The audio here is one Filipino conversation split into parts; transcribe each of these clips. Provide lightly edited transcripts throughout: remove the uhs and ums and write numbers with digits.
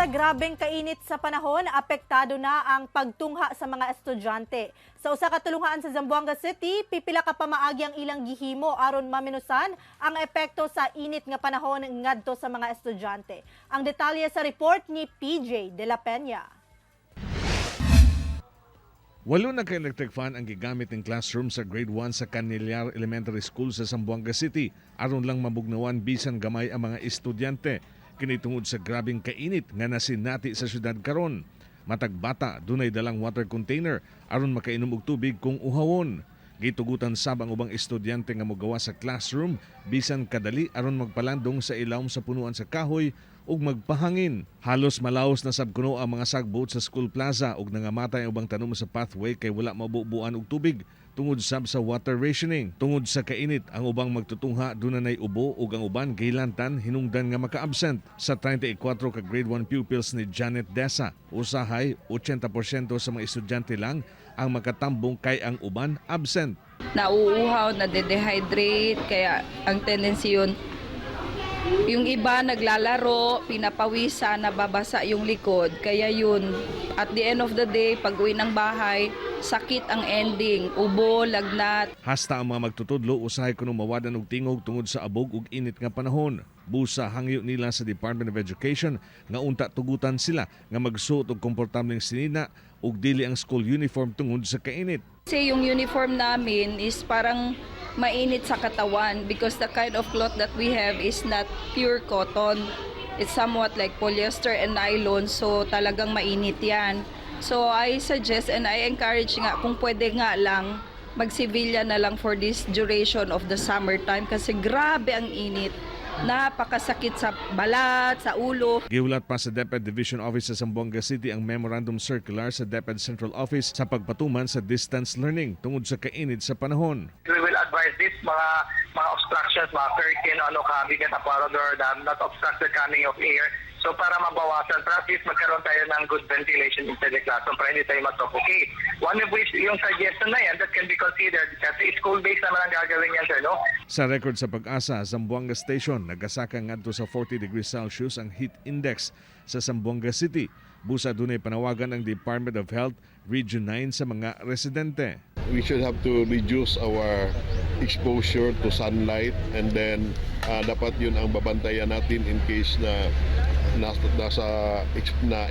Sa grabeng kainit sa panahon, apektado na ang pagtungha sa mga estudyante. Sa usa ka tulungan sa Zamboanga City, pipila ka pamaagi ang ilang gihimo aron maminusan ang epekto sa init nga panahon ngadto sa mga estudyante. Ang detalye sa report ni PJ De La Peña. Walo na ka-electric fan ang gigamit ng classroom sa grade 1 sa Canilyar Elementary School sa Zamboanga City aron lang mabugnawan bisan gamay ang mga estudyante. Kini tungod sa grabing kainit nga nasinati sa syudad karon. Matag bata dunay dalang water container aron makainom og tubig kung uhawon. Gitugutan sab ang ubang estudyante nga mogawa sa classroom bisan kadali aron magpalandong sa ilawom sa punuan sa kahoy ug magpahangin. Halos malaos na sab kuno ang mga sagboot sa school plaza ug nangamatay ang ubang tanom sa pathway kay wala mabubuan og tubig tungod sab sa water rationing. Tungod sa kainit, ang ubang magtutungha dunay ubo ug ang uban gaylantan hinungdan nga maka-absent. Sa 34 ka grade 1 pupils ni Janet Desa, usahay 80% sa mga estudyante lang ang makatambong kay ang uban absent. Nauuhaw, nade-dehydrate, kaya ang tendency yun, yung iba naglalaro, pinapawisa, nababasa yung likod. Kaya yun, at the end of the day, pag uwi ng bahay, sakit ang ending, ubo, lagnat. Hasta ang mga magtutudlo usahay kuno mawadan og tingog tungod sa abog ug init nga panahon. Busa hangyo nila sa Department of Education nga unta tugutan sila nga magsuot og komportableng sinina ug dili ang school uniform tungod sa kainit. Kasi yung uniform namin is parang mainit sa katawan because the kind of cloth that we have is not pure cotton. It's somewhat like polyester and nylon, so talagang mainit yan. So I suggest and I encourage nga kung pwede nga lang mag-civilian na lang for this duration of the summertime kasi grabe ang init. Napakasakit sa balat, sa ulo. Giulat pa sa DepEd Division Office sa Zamboanga City ang memorandum circular sa DepEd Central Office sa pagpatuman sa distance learning tungod sa kainit sa panahon. We will advise this mga obstructions, mga curtain, bigat aparador, not obstruct the coming of air. So para mabawasan, para at least magkaroon tayo ng good ventilation inside the classroom para hindi tayo masuffocate. One of which, yung suggestion na yan, that can be considered kasi school-based naman ang gagawin yan, sir, no? Sa record sa pag-asa, Zamboanga Station, nagasaka ngadto sa 40 degrees Celsius ang heat index sa Zamboanga City. Busa dunay panawagan ang Department of Health Region 9 sa mga residente. We should have to reduce our exposure to sunlight and then dapat yun ang babantayan natin in case na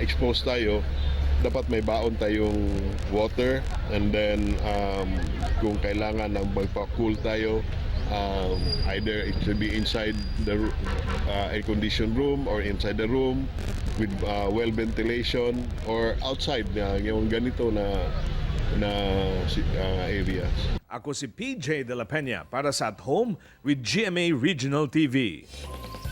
expose tayo, dapat may baon tayong water and then kung kailangan na magpa-cool tayo, either it should be inside the air-conditioned room or inside the room with well ventilation or outside yung ganito na areas. Ako si PJ De La Peña para sa At Home with GMA Regional TV.